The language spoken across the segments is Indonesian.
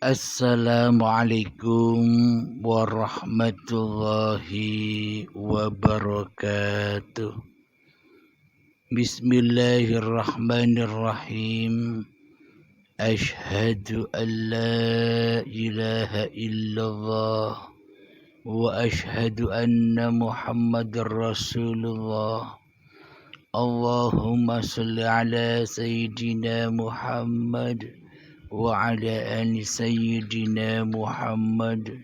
Assalamualaikum warahmatullahi wabarakatuh. Bismillahirrahmanirrahim. Ashhadu an la ilaha illallah wa ashhadu anna Muhammadar Rasulullah. Allahumma salli ala sayyidina Muhammad wa ala ali sayyidina Muhammad.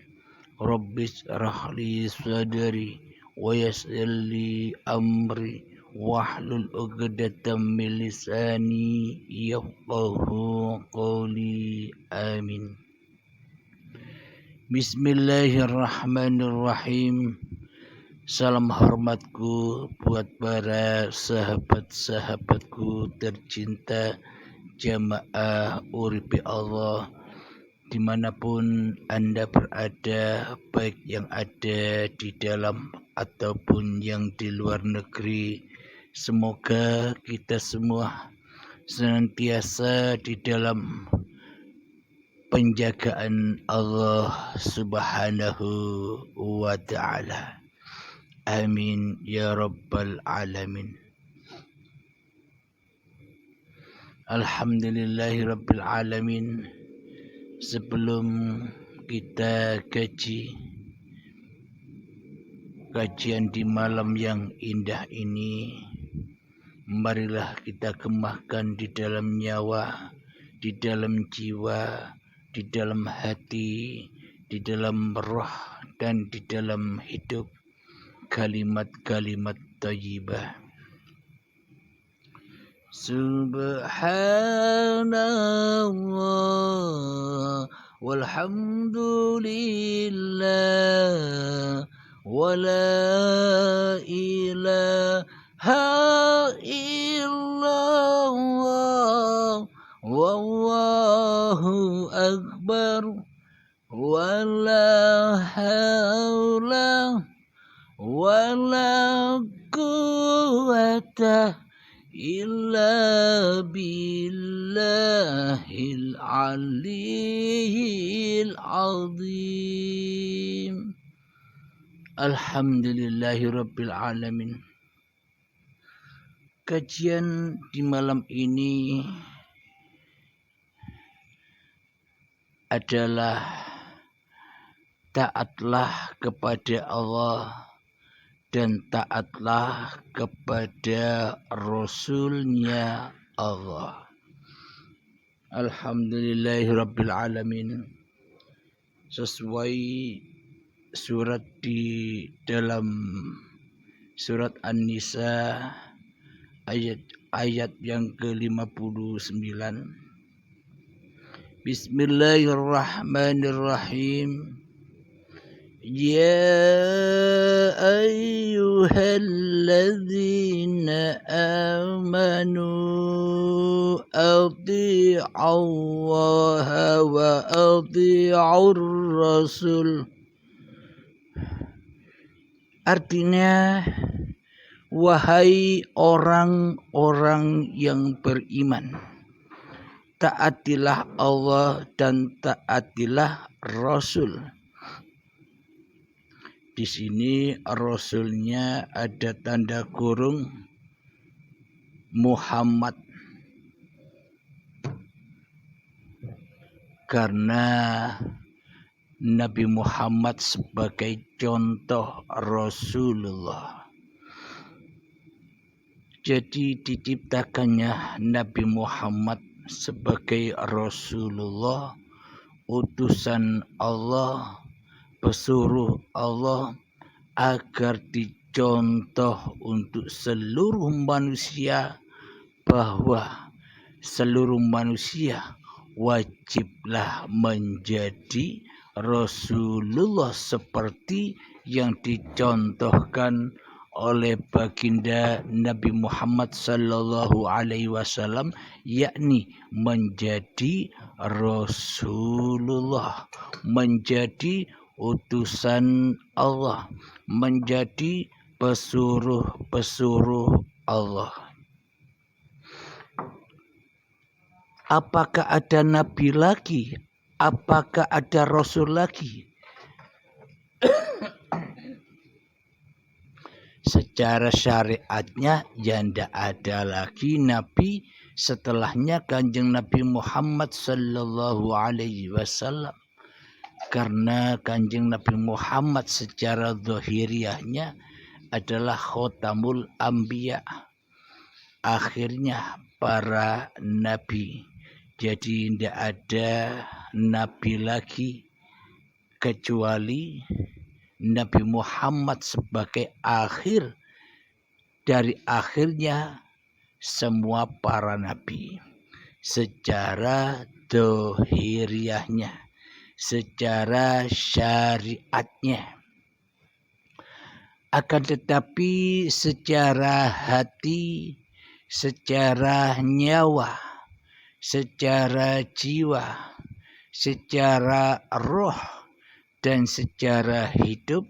Rabbis rahli sadri wa yassir li amri wahlul 'uqdatam min lisani yafqahu qawli. Amin. Bismillahirrahmanirrahim. Salam hormatku buat para sahabat-sahabatku tercinta jamaah Uripi Allah dimanapun Anda berada, baik yang ada di dalam ataupun yang di luar negeri. Semoga kita semua senantiasa di dalam penjagaan Allah Subhanahu wa ta'ala. Amin ya rabbal alamin. Alhamdulillahi rabbil alamin. Sebelum kita kajian di malam yang indah ini, marilah kita kemahkan di dalam nyawa, di dalam jiwa, di dalam hati, di dalam roh, dan di dalam hidup kalimat-kalimat thayyibah. Subhanallah walhamdulillah wa la ilaha illallah wallahu akbar wa la hawla wa la quwwata illa billahil aliyyil azim. Alhamdulillahi rabbil alamin. Kajian di malam ini adalah taatlah kepada Allah dan taatlah kepada Rasulnya Allah. Alhamdulillahirabbil alamin. Sesuai surat di dalam surat An-Nisa ayat yang ke-59. Bismillahirrahmanirrahim. Ya ayyuhalladzina amanu athi'allaha wa athi'ur rasul. Artinya, wahai orang-orang yang beriman, taatilah Allah dan taatilah Rasul. Di sini Rasulnya ada tanda kurung Muhammad, karena Nabi Muhammad sebagai contoh Rasulullah. Jadi diciptakannya Nabi Muhammad sebagai Rasulullah, utusan Allah, pesuruh Allah, agar dicontoh untuk seluruh manusia, bahwa seluruh manusia wajiblah menjadi Rasulullah seperti yang dicontohkan oleh baginda Nabi Muhammad sallallahu alaihi wasallam, yakni menjadi Rasulullah, menjadi utusan Allah, menjadi pesuruh-pesuruh Allah. Apakah ada nabi lagi Apakah ada Rasul lagi? Secara syariatnya tidak ada lagi Nabi setelahnya Kanjeng Nabi Muhammad Sallallahu Alaihi Wasallam. Karena Kanjeng Nabi Muhammad secara zahiriahnya adalah khotamul anbiya, akhirnya para nabi. Jadi tidak ada nabi lagi kecuali Nabi Muhammad sebagai akhir dari akhirnya semua para nabi secara zahiriahnya, secara syariatnya. Akan tetapi secara hati, secara nyawa, secara jiwa, secara roh, dan secara hidup,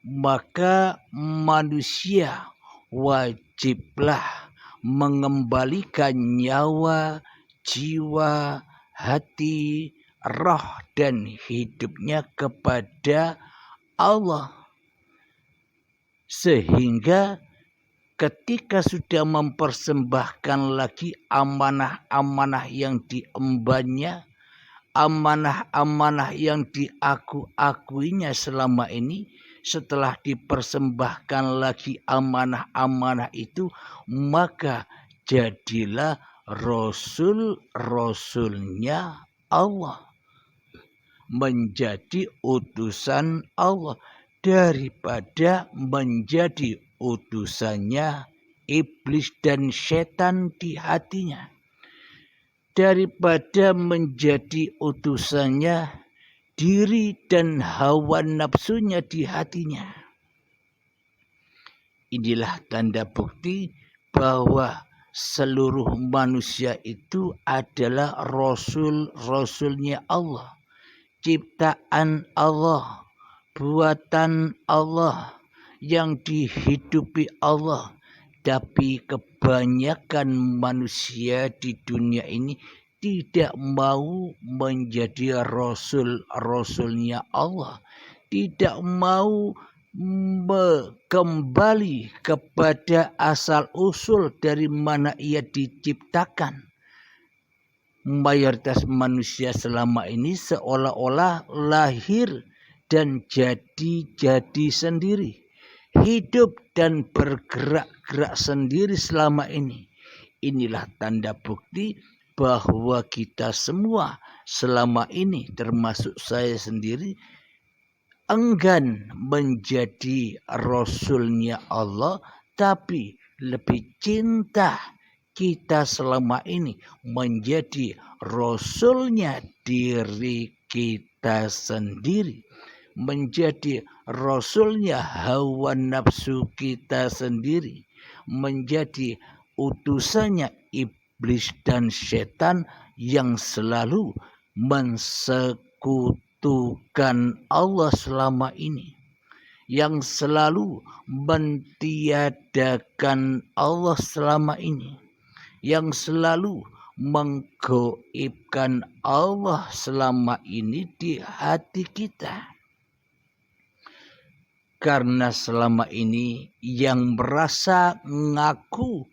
maka manusia wajiblah mengembalikan nyawa, jiwa, hati, roh, dan hidupnya kepada Allah. Sehingga ketika sudah mempersembahkan lagi amanah-amanah yang diembannya, amanah-amanah yang diakuinya selama ini, setelah dipersembahkan lagi amanah-amanah itu, maka jadilah Rasul-Rasulnya Allah, menjadi utusan Allah daripada menjadi utusannya iblis dan setan di hatinya, daripada menjadi utusannya diri dan hawa nafsunya di hatinya. Inilah tanda bukti bahwa seluruh manusia itu adalah Rasul-Rasulnya Allah, ciptaan Allah, buatan Allah, yang dihidupi Allah. Tapi kebanyakan manusia di dunia ini tidak mau menjadi Rasul-Rasulnya Allah, tidak mau kembali kepada asal-usul dari mana ia diciptakan. Mayoritas manusia selama ini seolah-olah lahir dan jadi sendiri, hidup dan bergerak-gerak sendiri selama ini. Inilah tanda bukti bahwa kita semua selama ini, termasuk saya sendiri, enggan menjadi Rasulnya Allah, tapi lebih cinta kita selama ini menjadi Rasulnya diri kita sendiri, menjadi Rasulnya hawa nafsu kita sendiri, menjadi utusannya iblis dan setan yang selalu mensekutukan Allah selama ini, yang selalu mentiadakan Allah selama ini, yang selalu menggoibkan Allah selama ini di hati kita. Karena selama ini yang merasa ngaku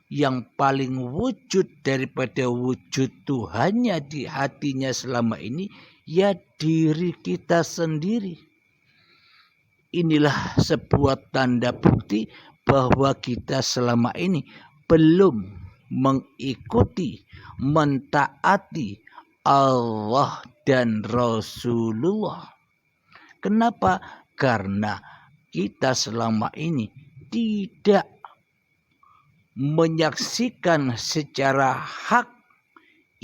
yang paling wujud daripada wujud Tuhannya di hatinya selama ini, ya diri kita sendiri. Inilah sebuah tanda bukti bahwa kita selama ini belum mengikuti, mentaati Allah dan Rasulullah. Kenapa? Karena kita selama ini tidak menyaksikan secara hak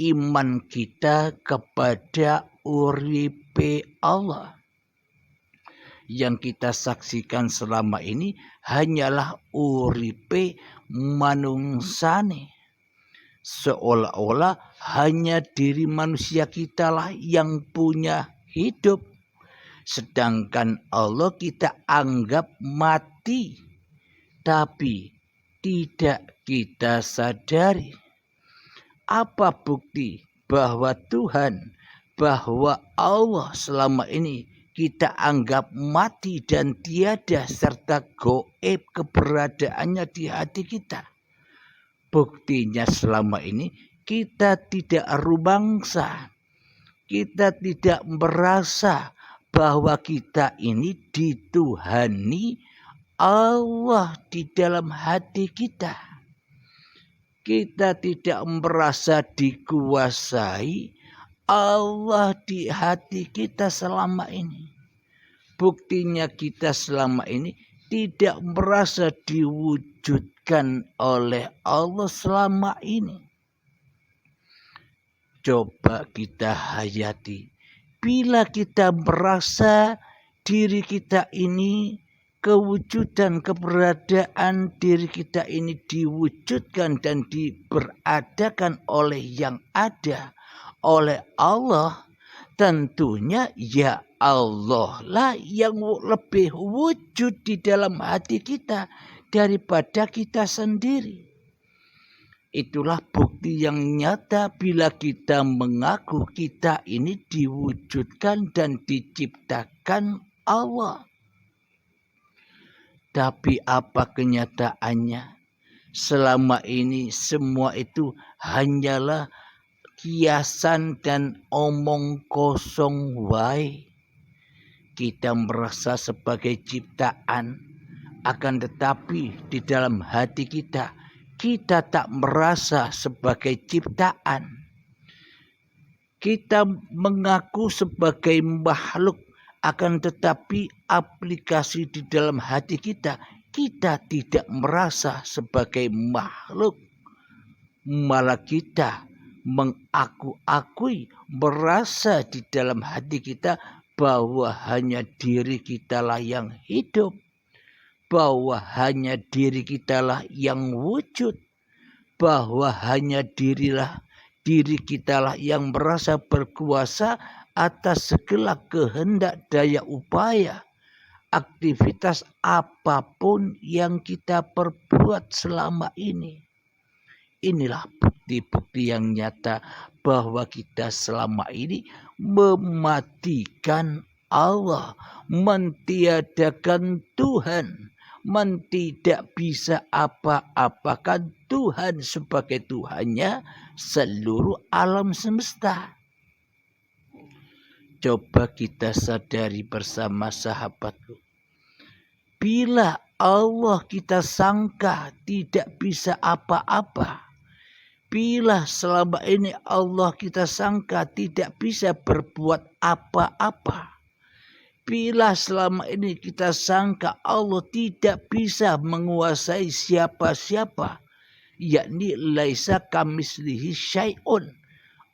iman kita kepada uripe Allah. Yang kita saksikan selama ini hanyalah uripe manungsane. Seolah-olah hanya diri manusia kita lah yang punya hidup. Sedangkan Allah kita anggap mati, tapi tidak kita sadari. Apa bukti bahwa Tuhan bahwa Allah selama ini kita anggap mati dan tiada serta goib keberadaannya di hati kita. Buktinya selama ini kita tidak rumangsa, kita tidak merasa bahwa kita ini dituhani Allah di dalam hati kita. Kita tidak merasa dikuasai Allah di hati kita selama ini. Buktinya kita selama ini tidak merasa diwujudkan oleh Allah selama ini. Coba kita hayati. Bila kita merasa diri kita ini, kewujudan, keberadaan diri kita ini diwujudkan dan diberadakan oleh yang ada, oleh Allah, tentunya ya Allah lah yang lebih wujud di dalam hati kita daripada kita sendiri. Itulah bukti yang nyata bila kita mengaku kita ini diwujudkan dan diciptakan Allah. Tapi apa kenyataannya? Selama ini semua itu hanyalah kiasan dan omong kosong wae. Kita merasa sebagai ciptaan, akan tetapi di dalam hati kita tak merasa sebagai ciptaan. Kita mengaku sebagai makhluk, akan tetapi aplikasi di dalam hati kita tidak merasa sebagai makhluk. Malah kita mengaku-akui, merasa di dalam hati kita bahwa hanya diri kitalah yang hidup, bahwa hanya diri kitalah yang wujud, bahwa hanya diri kitalah yang merasa berkuasa atas segala kehendak daya upaya aktivitas apapun yang kita perbuat selama ini. Inilah bukti-bukti yang nyata bahwa kita selama ini mematikan Allah, mentiadakan Tuhan, tidak bisa apa-apakan Tuhan sebagai Tuhannya seluruh alam semesta. Coba kita sadari bersama sahabatku. Bila Allah kita sangka tidak bisa apa-apa, bila selama ini Allah kita sangka tidak bisa berbuat apa-apa, bila selama ini kita sangka Allah tidak bisa menguasai siapa-siapa, yakni laisa kamitslihi syai'un,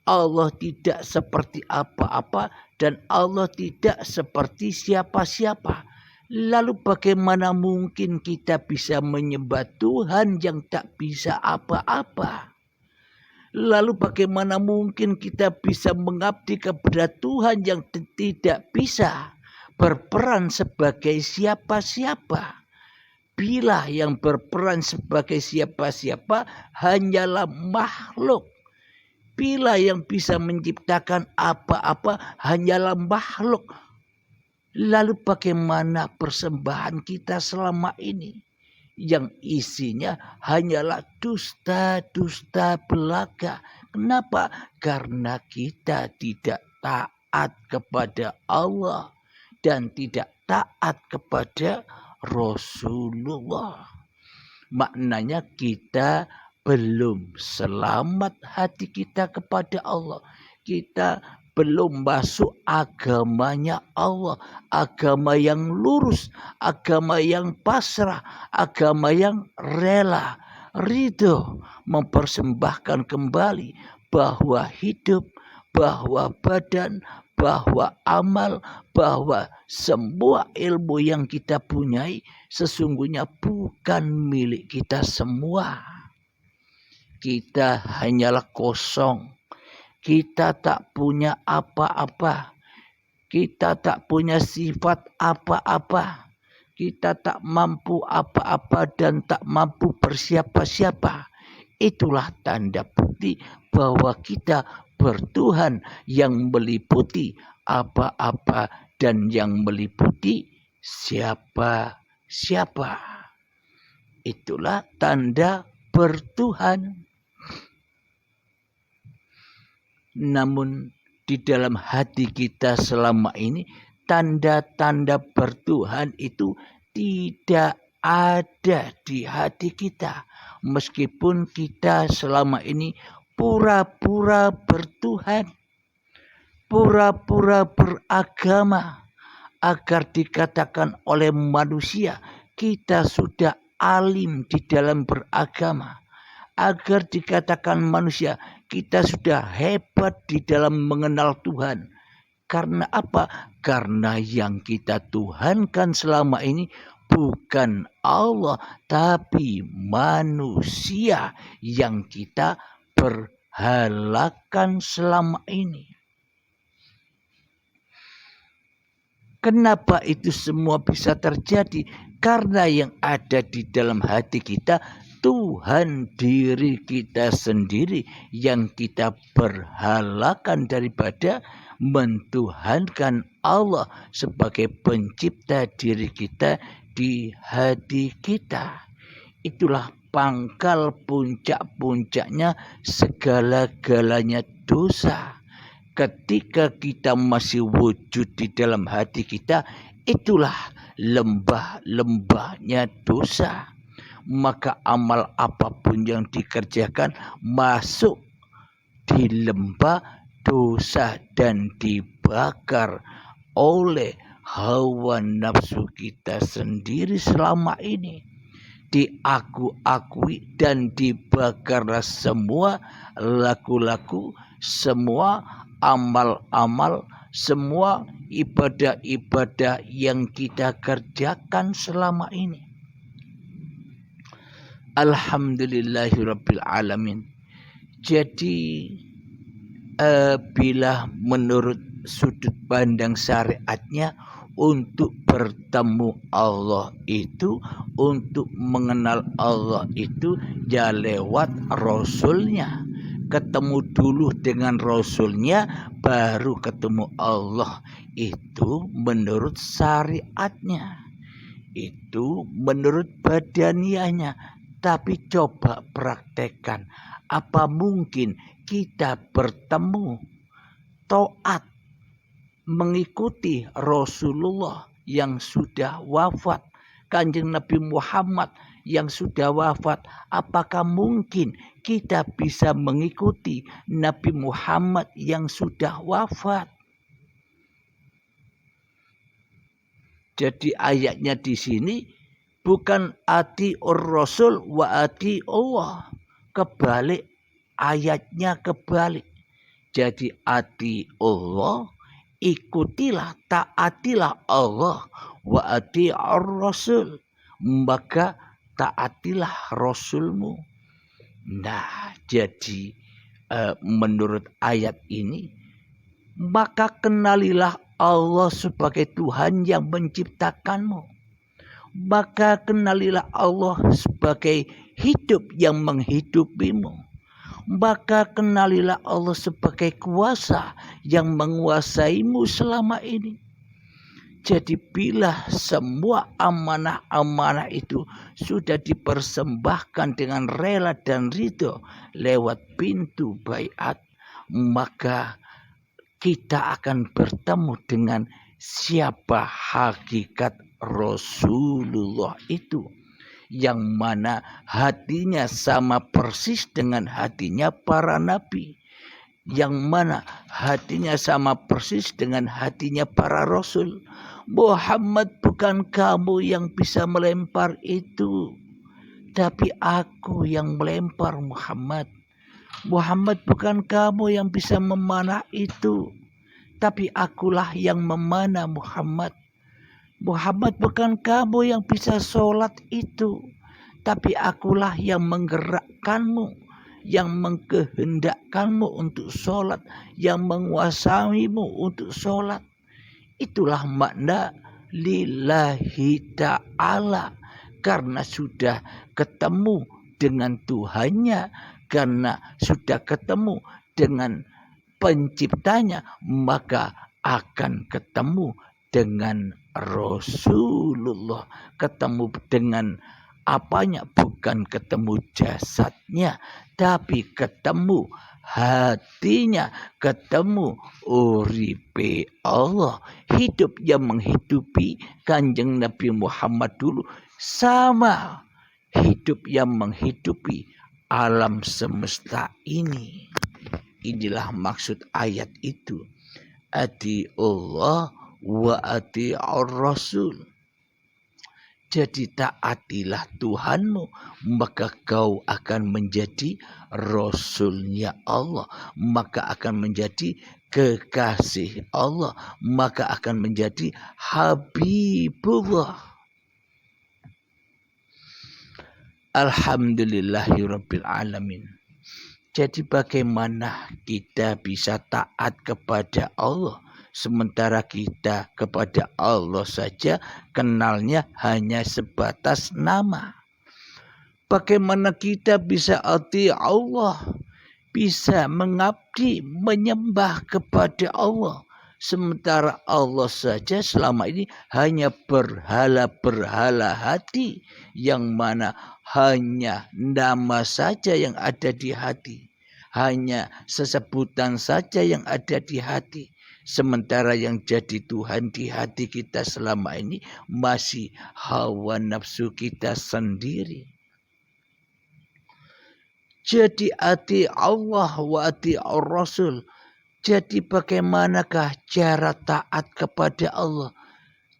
Allah tidak seperti apa-apa dan Allah tidak seperti siapa-siapa. Lalu bagaimana mungkin kita bisa menyembah Tuhan yang tak bisa apa-apa? Lalu bagaimana mungkin kita bisa mengabdi kepada Tuhan yang tidak bisa berperan sebagai siapa-siapa? Bila yang berperan sebagai siapa-siapa hanyalah makhluk. Bila yang bisa menciptakan apa-apa hanyalah makhluk. Lalu bagaimana persembahan kita selama ini? Yang isinya hanyalah dusta-dusta belaka. Kenapa? Karena kita tidak taat kepada Allah dan tidak taat kepada Rasulullah. Maknanya kita belum selamat hati kita kepada Allah. Kita belum masuk agamanya Allah, agama yang lurus, agama yang pasrah, agama yang rela, ridho, mempersembahkan kembali bahwa hidup, bahwa badan, bahwa amal, bahwa semua ilmu yang kita punyai sesungguhnya bukan milik kita semua. Kita hanyalah kosong. Kita tak punya apa-apa. Kita tak punya sifat apa-apa. Kita tak mampu apa-apa dan tak mampu bersiapa-siapa. Itulah tanda bukti bahwa kita bertuhan yang meliputi apa-apa dan yang meliputi siapa-siapa. Itulah tanda bertuhan. Namun di dalam hati kita selama ini tanda-tanda bertuhan itu tidak ada di hati kita. Meskipun kita selama ini pura-pura bertuhan, pura-pura beragama, agar dikatakan oleh manusia kita sudah alim di dalam beragama, agar dikatakan manusia kita sudah hebat di dalam mengenal Tuhan. Karena apa? Karena yang kita tuhankan selama ini bukan Allah, tapi manusia yang kita berhalakan selama ini. Kenapa itu semua bisa terjadi? Karena yang ada di dalam hati kita Tuhan diri kita sendiri yang kita berhalakan daripada mentuhankan Allah sebagai pencipta diri kita di hati kita. Itulah pangkal puncak-puncaknya segala-galanya dosa. Ketika kita masih wujud di dalam hati kita, itulah lembah-lembahnya dosa. Maka amal apapun yang dikerjakan masuk di lembah dosa dan dibakar oleh hawa nafsu kita sendiri selama ini. Diakui dan dibakarlah semua laku-laku, semua amal-amal, semua ibadah-ibadah yang kita kerjakan selama ini. Alhamdulillahirabbil alamin. Jadi bila menurut sudut pandang syariatnya, untuk bertemu Allah itu, untuk mengenal Allah itu ya lewat Rasulnya. Ketemu dulu dengan Rasulnya baru ketemu Allah. Itu menurut syariatnya, itu menurut badaniahnya. Tapi coba praktekkan, apa mungkin kita bertemu taat mengikuti Rasulullah yang sudah wafat, Kanjeng Nabi Muhammad yang sudah wafat? Apakah mungkin kita bisa mengikuti Nabi Muhammad yang sudah wafat? Jadi ayatnya di sini bukan ati Rasul wa ati Allah. Kebalik, ayatnya kebalik. Jadi ati Allah, ikutilah, taatilah Allah, wa ati Rasul, maka taatilah Rasulmu. Nah, jadi menurut ayat ini, maka kenalilah Allah sebagai Tuhan yang menciptakanmu. Maka kenalilah Allah sebagai hidup yang menghidupimu. Maka kenalilah Allah sebagai kuasa yang menguasaimu selama ini. Jadi bila semua amanah-amanah itu sudah dipersembahkan dengan rela dan ridho lewat pintu baiat, maka kita akan bertemu dengan siapa hakikat Rasulullah itu, yang mana hatinya sama persis dengan hatinya para nabi, yang mana hatinya sama persis dengan hatinya para rasul. Muhammad, bukan kamu yang bisa melempar itu, tapi aku yang melempar Muhammad. Muhammad, bukan kamu yang bisa memanah itu, tapi akulah yang memanah Muhammad. Muhammad, bukan kamu yang bisa sholat itu, tapi akulah yang menggerakkanmu, yang mengkehendakkanmu untuk sholat, yang menguasaimu untuk sholat. Itulah makna lillahi ta'ala. Karena sudah ketemu dengan Tuhannya, karena sudah ketemu dengan penciptanya, maka akan ketemu dengan Rasulullah, ketemu dengan apanya, bukan ketemu jasadnya, tapi ketemu hatinya, ketemu uripe Allah, hidup yang menghidupi Kanjeng Nabi Muhammad dulu, sama hidup yang menghidupi alam semesta ini. Inilah maksud ayat itu. Ati Allah wa ati Rasul. Jadi taatilah Tuhanmu, maka kau akan menjadi Rasulnya Allah, maka akan menjadi kekasih Allah, maka akan menjadi Habibullah. Alhamdulillahirabbil alamin. Jadi bagaimana kita bisa taat kepada Allah sementara kita kepada Allah saja kenalnya hanya sebatas nama? Bagaimana kita bisa ati Allah, bisa mengabdi, menyembah kepada Allah, sementara Allah saja selama ini hanya berhala-berhala hati, yang mana hanya nama saja yang ada di hati, hanya sesebutan saja yang ada di hati. Sementara yang jadi Tuhan di hati kita selama ini masih hawa nafsu kita sendiri. Jadi ati Allah wa ati Rasul. Jadi bagaimanakah cara taat kepada Allah?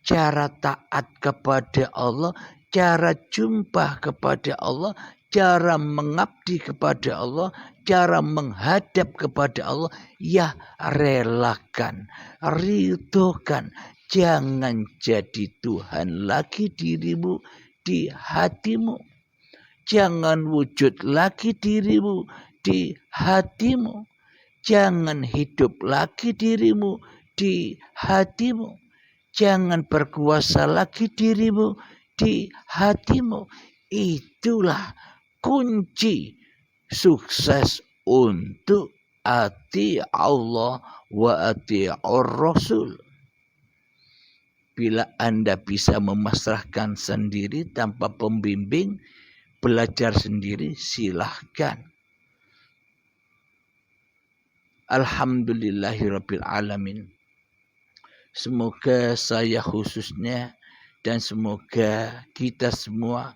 Cara taat kepada Allah, cara jumpa kepada Allah, cara mengabdi kepada Allah, cara menghadap kepada Allah, ya relakan, ridhokan. Jangan jadi Tuhan lagi dirimu di hatimu. Jangan wujud lagi dirimu di hatimu. Jangan hidup lagi dirimu di hatimu. Jangan berkuasa lagi dirimu di hatimu. Itulah kunci sukses untuk ati Allah wa ati Rasul. Bila Anda bisa memasrahkan sendiri tanpa pembimbing, belajar sendiri, silahkan. Alhamdulillahirabbil alamin. Semoga saya khususnya dan semoga kita semua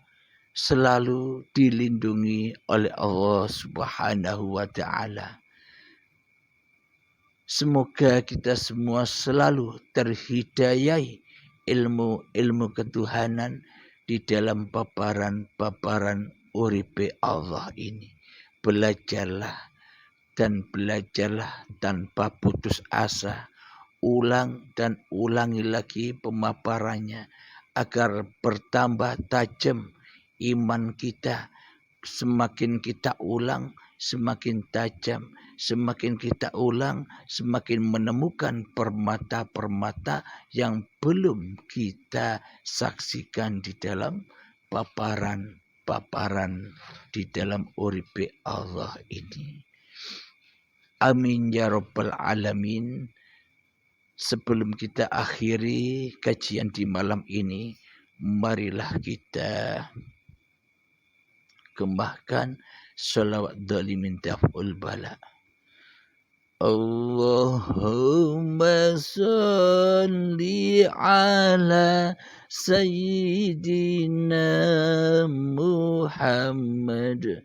selalu dilindungi oleh Allah Subhanahu wa taala. Semoga kita semua selalu terhidayai ilmu-ilmu ketuhanan di dalam paparan-paparan uripe Allah ini. Belajarlah dan belajarlah tanpa putus asa. Ulang dan ulangi lagi pemaparannya agar bertambah tajam iman kita. Semakin kita ulang, semakin tajam. Semakin kita ulang, semakin menemukan permata-permata yang belum kita saksikan di dalam paparan-paparan di dalam uripe Allah ini. Amin ya rabbal alamin. Sebelum kita akhiri kajian di malam ini, marilah kita kembangkan sholawat dalimin taf'ul bala. Allahumma salli ala Sayyidina Muhammad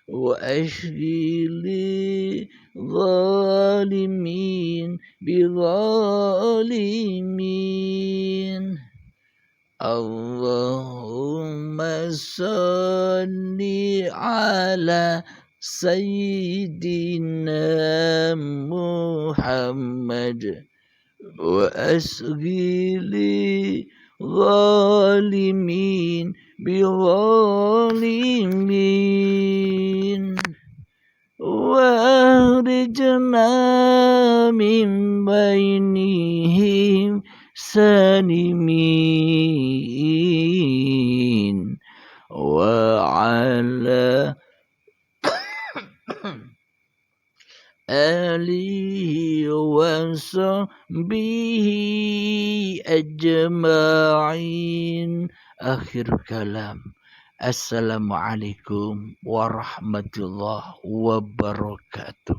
wa ashghili zalimin bizalimin. Allahumma salli ala Sayyidina Muhammad wa ashghili zalimin bizalimin. وأخرجنا من بينهم سالمين وعلى آله وصحبه أجمعين. آخر كلام. Assalamualaikum warahmatullahi wabarakatuh.